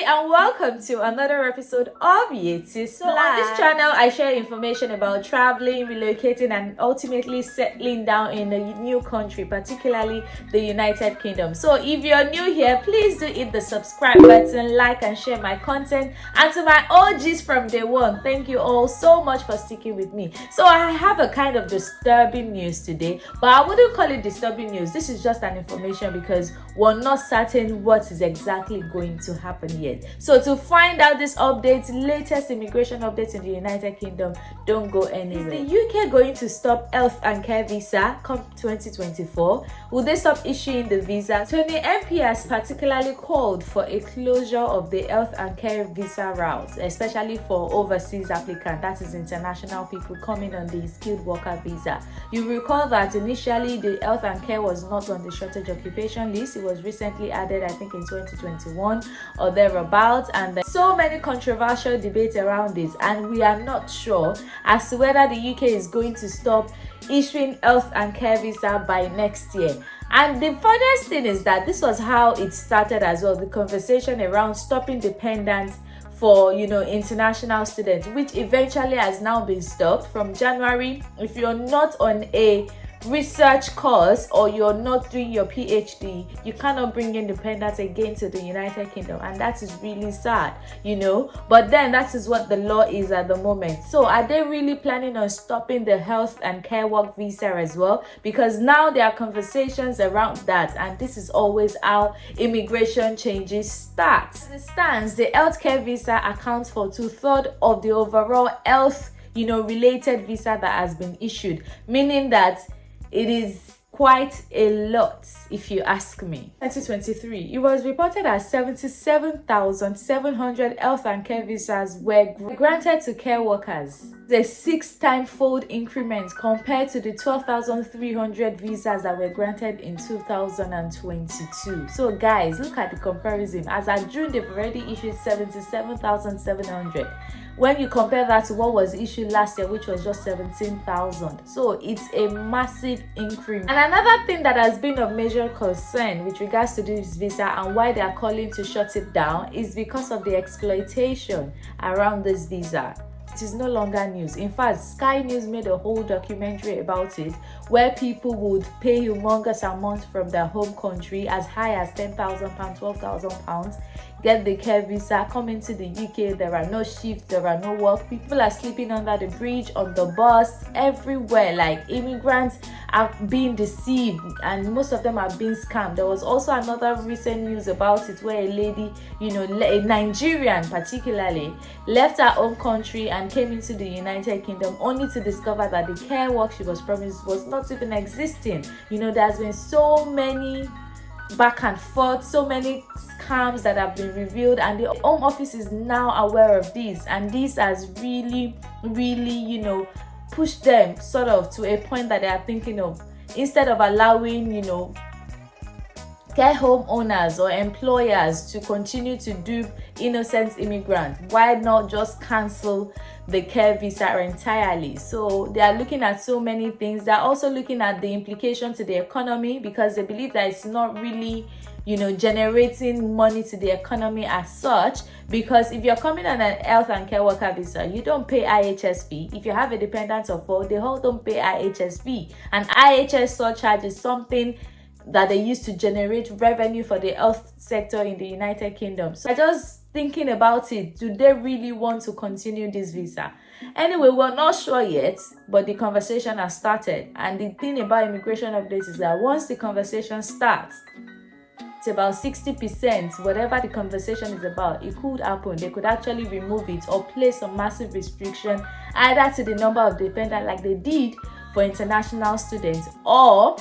and welcome to another episode of Yettysplash. So on this channel, I share information about traveling, relocating, and ultimately settling down in a new country, particularly the United Kingdom. So if you're new here, please do hit the subscribe button, like and share my content. And to my OGs from day one, thank you all so much for sticking with me. So I have a kind of disturbing news today, but I wouldn't call it disturbing news. This is just an information because we're not certain what is exactly going to happen yet. So to find out this update, latest immigration updates in the United Kingdom, don't go anywhere. Is the UK going to stop health and care visa come 2024? Will they stop issuing the visa? Tony MP has particularly called for a closure of the health and care visa route, especially for overseas applicants, that is international people coming on the skilled worker visa. You recall that initially the health and care was not on the shortage occupation list. It was recently added, I think in 2021 or thereabouts, and there's so many controversial debates around this, and we are not sure as to whether the UK is going to stop issuing health and care visa by next year. And the funniest thing is that this was how it started as well, the conversation around stopping dependence for international students, which eventually has now been stopped from January. If you're not on a research course or you're not doing your PhD, you cannot bring independence again to the United Kingdom, and that is really sad, but then that is what the law is at the moment. So are they really planning on stopping the health and care work visa as well? Because now there are conversations around that, and this is always how immigration changes start. As it stands, the healthcare visa accounts for 2/3 of the overall health related visa that has been issued, meaning that it is quite a lot, if you ask me. 2023, it was reported that 77,700 health and care visas were granted to care workers. The 6-time-fold increment compared to the 12,300 visas that were granted in 2022. So guys, look at the comparison. As at June, they've already issued 77,700. When you compare that to what was issued last year, which was just 17,000. So it's a massive increment. And another thing that has been of major concern with regards to this visa and why they are calling to shut it down is because of the exploitation around this visa. It is no longer news. In fact, Sky News made a whole documentary about it, where people would pay humongous amounts from their home country, as high as £10,000, £12,000, get the care visa, come into the UK. There are no shifts, there are no work. People are sleeping under the bridge, on the bus, everywhere. Like, immigrants are being deceived, and most of them are being scammed. There was also another recent news about it where a lady, a Nigerian particularly, left her own country and came into the United Kingdom only to discover that the care work she was promised was not even existing. There's been so many back and forth, so many scams that have been revealed, and the Home Office is now aware of this, and this has really pushed them sort of to a point that they are thinking of, instead of allowing care home owners or employers to continue to dupe innocent immigrants, why not just cancel the care visa entirely? So they are looking at so many things. They're also looking at the implication to the economy, because they believe that it's not really generating money to the economy as such. Because if you're coming on an health and care worker visa, you don't pay IHS fee. If you have a dependent of 4, they all don't pay IHS fee, and IHS surcharge is something that they use to generate revenue for the health sector in the United Kingdom. So just thinking about it, do they really want to continue this visa? Anyway, we're not sure yet, but the conversation has started. And the thing about immigration updates is that once the conversation starts, it's about 60%, whatever the conversation is about, it could happen. They could actually remove it or place a massive restriction either to the number of dependents like they did for international students, or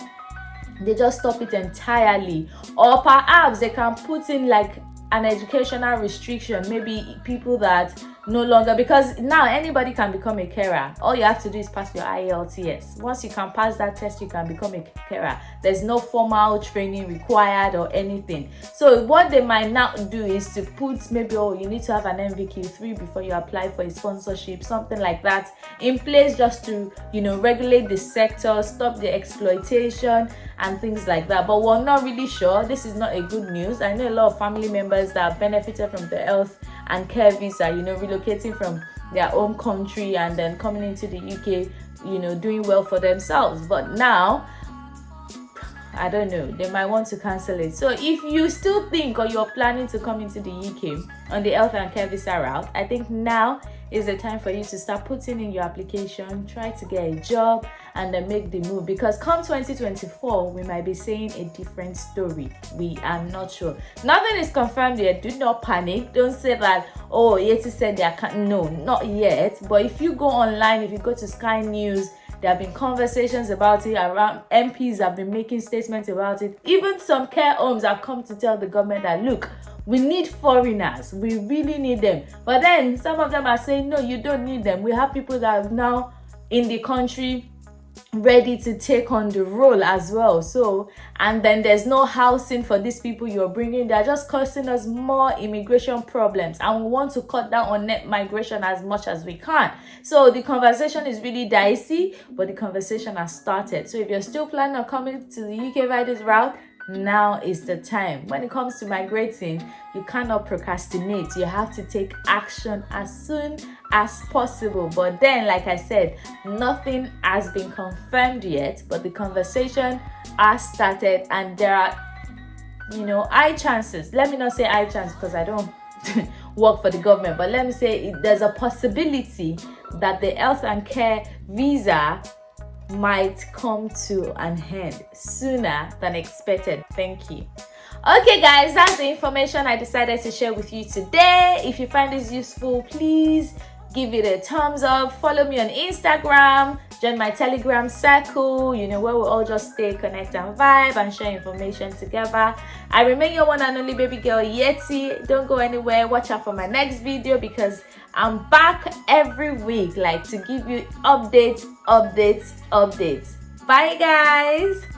they just stop it entirely, or perhaps they can put in like an educational restriction. Maybe people that no longer, because now anybody can become a carer. All you have to do is pass your IELTS. Once you can pass that test, you can become a carer. There's no formal training required or anything. So what they might now do is to put maybe, oh, you need to have an NVQ3 before you apply for a sponsorship, something like that in place, just to, you know, regulate the sector, stop the exploitation and things like that. But we're not really sure. This is not a good news. I know a lot of family members that have benefited from the health and care visa, you know, relocating from their home country and then coming into the UK, you know, doing well for themselves. But now, I don't know, they might want to cancel it. So if you still think or you're planning to come into the UK on the health and care visa route, I think now is the time for you to start putting in your application, try to get a job, and then make the move, because come 2024 we might be saying a different story. We are not sure. Nothing is confirmed yet. Do not panic. Don't say that, oh, Yeti said they can't. No, not yet. But if you go online, if you go to Sky News, there have been conversations about it around. MPs have been making statements about it. Even some care homes have come to tell the government that, look, we need foreigners. We really need them. But then some of them are saying, no, you don't need them. We have people that are now in the country ready to take on the role as well. So, and then there's no housing for these people you're bringing. They're just causing us more immigration problems, and we want to cut down on net migration as much as we can. So the conversation is really dicey, but the conversation has started. So if you're still planning on coming to the UK by this route, now is the time. When it comes to migrating, you cannot procrastinate. You have to take action as soon as possible. But then, like I said, nothing has been confirmed yet, but the conversation has started, and there are, you know, high chances. Let me not say high chances because I don't work for the government, but let me say there's a possibility that the health and care visa might come to an end sooner than expected. Thank you. Okay guys, that's the information I decided to share with you today. If you find this useful, please give it a thumbs up. Follow me on Instagram, join my Telegram circle, you know, where we all just stay, connect and vibe and share information together. I remain your one and only baby girl, Yeti. Don't go anywhere. Watch out for my next video, because I'm back every week, like, to give you updates. Bye guys.